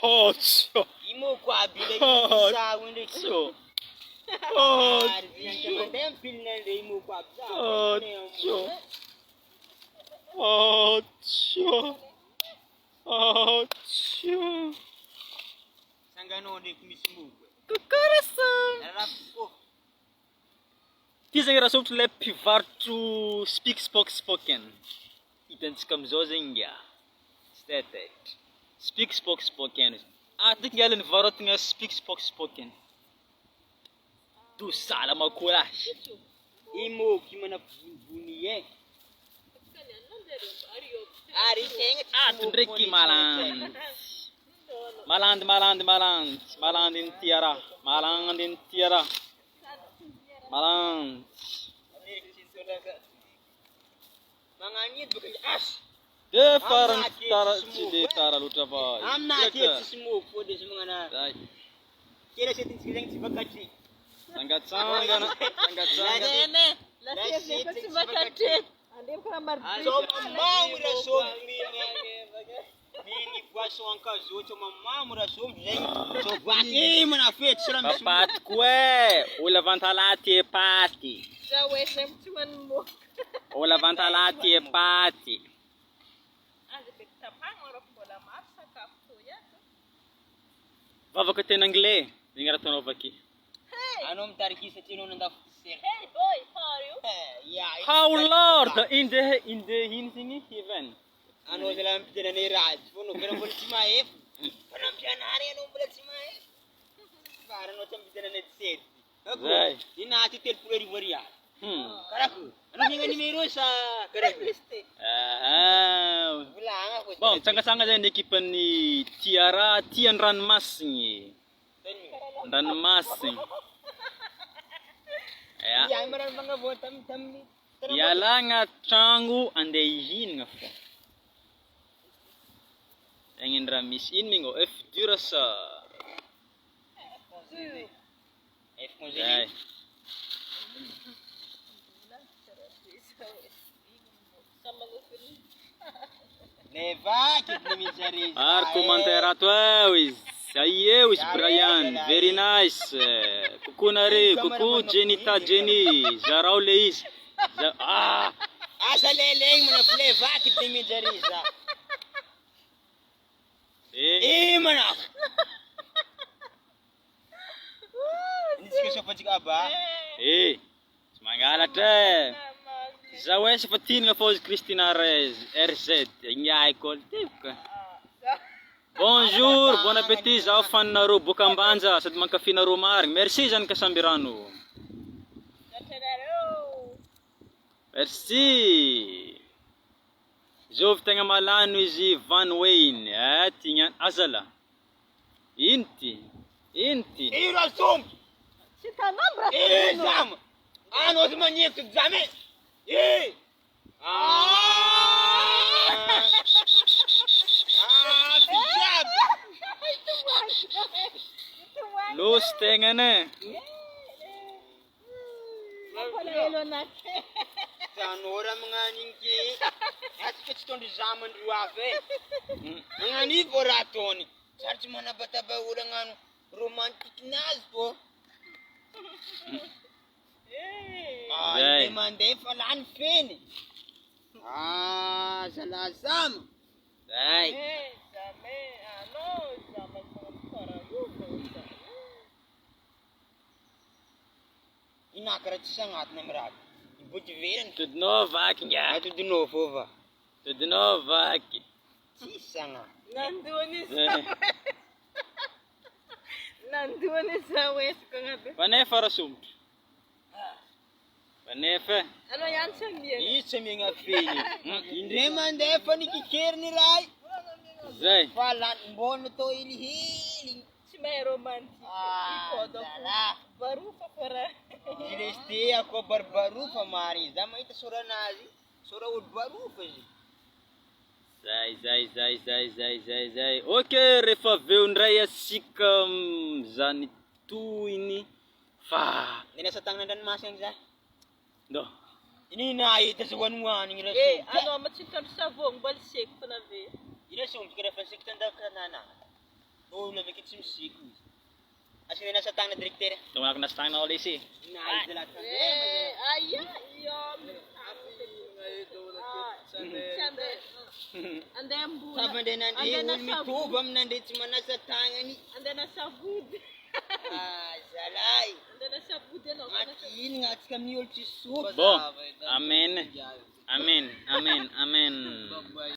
Otso. Imoko aby le sao ndraiky. Ary vianka mandeha ampilina le imoko aby za. Sanganao ndraiky misy moko. Coração. Raha Ty zegny raha sôtro le mpivarotro speak spoken. Hitantsika amizao zegny ngia. Speak spoken. Ty ngiala ny varotana speak spoken. Do salama courage. Imoko manavonivony e. Ary tegna ato ndraiky malandy ny tiara. Malandy ny tiara. Malandy. Magnan'iny boka as. De farany tsy de tara loatra fa. Aminaty eto tsisy moko fô de magnana. Kera setintsika zegny tsy vakatry. Sangatsangana. Lasieto tsy vakatry. Mamamura somby mini poisson ankazoto mamamura somby zegny. So vaky mana fety sira misy. Papaty koa e, ola vantalaty e paty. Za hoe sem tsy manmo. Ola vantalaty e paty. Aza be tapagna ora mbola maro sakafo to yato. Vavaka teny anglais, zegny raha tanao vaky. Anao mitariki satria anao nandafo sera. Hey boy, how are you? How Lord in the hinting heaven. Anao zala ampidirane razy fô no gara mbola tsy mahefa. Panampianary anao mbola tsy mahefa. Fara anao tsy ampidirane tsety. Zay. Inaty 30 ariary. Karako. Anao mianga numéro sa karako. Volagna ko. Bon, tsangatsanga zay ny ekipan'ny Tiara tian ranomasigny. Ranomasigny. Ya maran banga vota tamni. Ialagna tragno andeha ihinagna fô. Egny raha misy ino migno œuf dur sa. Zay. Levaky nijery. Ary commentaire ato eo izy. Aïe, oui, Brian, very nice. Coucou Nare, coucou Jenny, Jarao Leis. Asa leleng mana levaky nijery za. Mana. Nisika sopatsika aba. Semangalatra. Za hoe efa tinagna fô Christina RZ, ignaiko tivka. Bonjour, bon appétit, zaho faninareo boka ambanja sady mankafinareo marigny. Merci zany Kasambirano. Merci. Zovy tegna malano izy Van Wayne. Tigna azala. Inty. Ira somby. Si tanambra. Zam. Ano ty magneto zame. Los tegna ne. Tanora magnan'inky. Atsika tsy tondry zamandry avy. Magnani vao raha ataony. Sary tsy manabataba olo agnano romantique nazy fô. Zay mandeha fa lany feny. Zalazama. Zay. Inakara tsisy agnatiny amy raha. Iboty verany. Todinao vaky nga. Todinao fô va. Todinao vaky. Tsisy agnatiny. Nanduani sa west ko nga be. Panefa rasumtro. Panefa. Ano yan siya miya? Isa miya nga fenye. Indre mandefa ni kikir ni Rai. Zay. Falan mbono to ilihiling. Si may romantic. Ikodo ko. Barufa para. Ileste ako barbarufa mari. Zama ita sura nazi. Sura ud barufa zi. Zay. Ok, rehefa aveo ndray asika zany toiny fa nasa tagnandranomasina za. Ndo. Ini nahita sa wanuaning raso. Ano matsitandro savong balisek pa na be. Iraso kira fa sikta nda kanana. Olona avy tsy misiko izy. Asina nasa tagna direktera. Tumanak na sa tangna ulit si. Na izy lahat. Aia, andeha ambony. Sabi nandeha olo mitovy amin'nandeha tsy manasa tagnany. Andeha nasavody. Zalay. Andeha nasavody anao. Matinina atsika amin'ny olo tsy soa. Bon, amen. Amen, amen, amen.